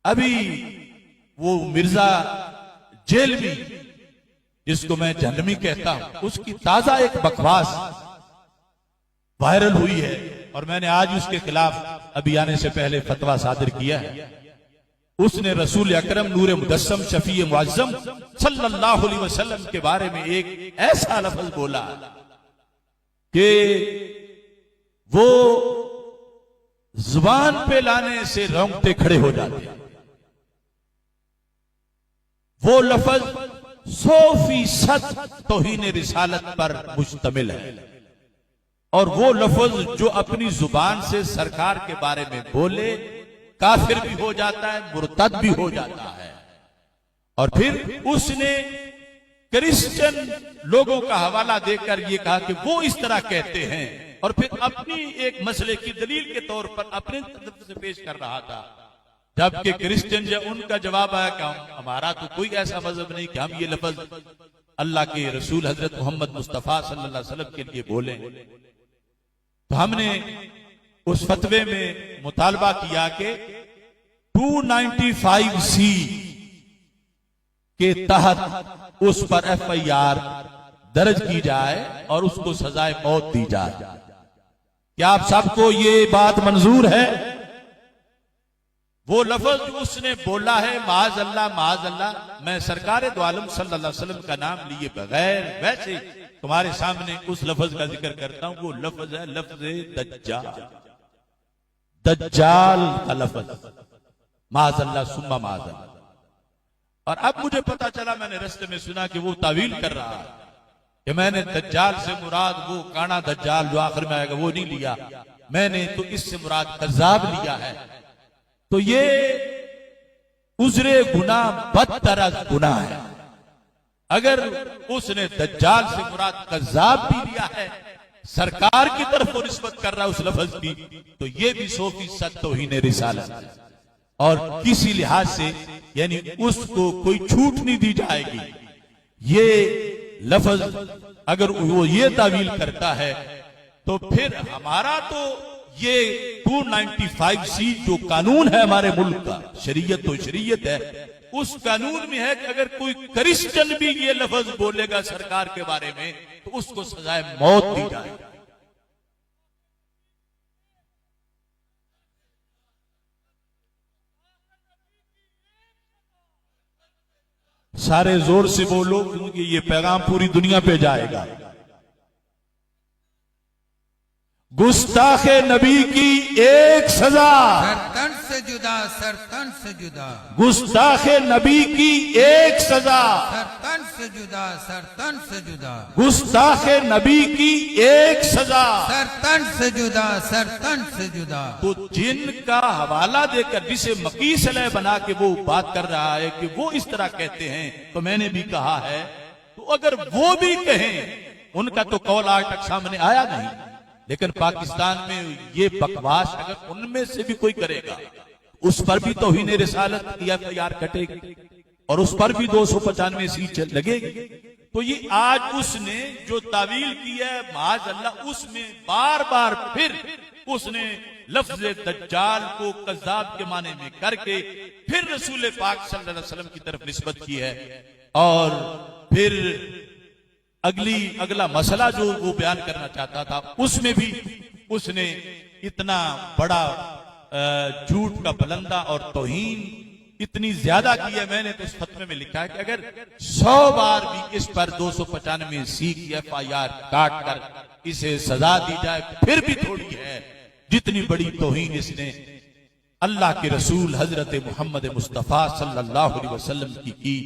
अभी वो मिर्जा जेलवी, जिसको मैं जहन्नमी कहता हूं, उसकी ताजा एक बकवास वायरल हुई है और मैंने आज उसके खिलाफ अभी आने से पहले फतवा सादिर किया है। उसने रसूल अकरम नूर मुदस्सम शफी मुअज्जम सल्लल्लाहु अलैहि वसल्लम के बारे में एक ऐसा लफ्ज बोला कि वो जुबान पे लाने से रोंगटे खड़े हो जाते हैं। वो लफ्ज 100% तौहीन रिसालत पर मुश्तमिल है और वो लफ्ज जो अपनी जुबान से सरकार के बारे में बोले काफिर भी हो जाता है, मुर्तद भी हो जाता है। और फिर उसने क्रिश्चियन लोगों का हवाला देकर ये कहा कि वो इस तरह कहते हैं और फिर अपनी एक मसले की दलील के तौर पर अपने तरफ से पेश कर रहा था। जबकि क्रिश्चियन जो उनका जवाब आया कि हमारा तो कोई ऐसा मजहब नहीं कि हम ये लफ्ज अल्लाह के रसूल हजरत मोहम्मद मुस्तफा सल्लल्लाहु अलैहि वसल्लम के लिए बोले। तो हमने उस फतवे में मुतालबा किया कि 295C के तहत उस पर FIR दर्ज की जाए और उसको सजाए मौत दी जाए। क्या आप सबको ये बात मंजूर है? वो लफ्ज जो उसने बोला है माज अल्लाह, मैं सरकार दो आलम सल्लल्लाहु अलैहि वसल्लम का नाम लिए बगैर वैसे तुम्हारे सामने उस लफ्ज का जिक्र करता हूं। वो लफ्ज है लफ्ज दज्जाल, दज्जाल का लफ्ज, माज अल्लाह सुम्मा माज अल्लाह। और अब मुझे पता चला, मैंने रास्ते में सुना कि वो तावील कर रहा है कि मैंने दज्जाल से मुराद वो काना दज्जाल जो आखिर में आएगा वो नहीं लिया, मैंने तो इससे मुराद कज़्ज़ाब लिया है। तो ये उज़्रे गुनाह बदतरज गुनाह है। अगर उसने दज्जाल से मुराद कज़्ज़ाब भी लिया है, सरकार की तरफ वो निस्बत कर रहा है उस लफ्ज की, तो ये भी 100% तौहीन रिसालत है और किसी लिहाज से यानी उसको कोई छूट नहीं दी जाएगी। ये लफ्ज अगर वो ये तावील करता है तो फिर हमारा तो ये 295C जो कानून है हमारे मुल्क का, शरीयत तो शरीयत है, उस कानून में है कि अगर कोई क्रिश्चियन भी ये लफ्ज बोलेगा सरकार के बारे में तो उसको सजाए मौत दी जाए। सारे जोर से बोलो क्योंकि ये पैगाम पूरी दुनिया पे जाएगा। गुस्ताखे नबी की एक सजा, सरतन से जुदा, सरतन से जुदा। गुस्ताखे नबी की एक सजा, सरतन से जुदा, सरतन से जुदा। गुस्ताखे नबी की एक सजा, सरतन से जुदा, सरतन से जुदा। तो जिनका हवाला देकर जिसे मकीस अलह बना के वो बात कर रहा है कि वो इस तरह कहते हैं, तो मैंने भी कहा है तो अगर वो भी कहें, उनका तो कौल आज तक सामने आया नहीं, लेकिन पाकिस्तान में ये बकवास अगर उनमें से भी कोई करेगा उस पर भी तौहीन रिसालत की FIR कटेगी और उस पर भी 295 सीट लगेगी। तो ये आज उसने जो तावील की है माज अल्लाह, उसमें बार बार फिर उसने लफ्ज दज्जाल को कज़्ज़ाब के माने में करके फिर रसूल पाक सल्लल्लाहु अलैहि वसल्लम की तरफ निस्बत की है। और फिर अगला मसला जो वो बयान करना चाहता था उसमें भी उसने इतना बड़ा झूठ का बलंदा और तौहीन इतनी ज्यादा की है। मैंने तो इस फतवे में लिखा है कि अगर 100 बार भी इस पर 295C की FIR काट कर इसे सजा दी जाए फिर भी थोड़ी है, जितनी बड़ी तौहीन इसने अल्लाह के रसूल हजरत मोहम्मद मुस्तफा सल्लल्लाहु अलैहि वसल्लम की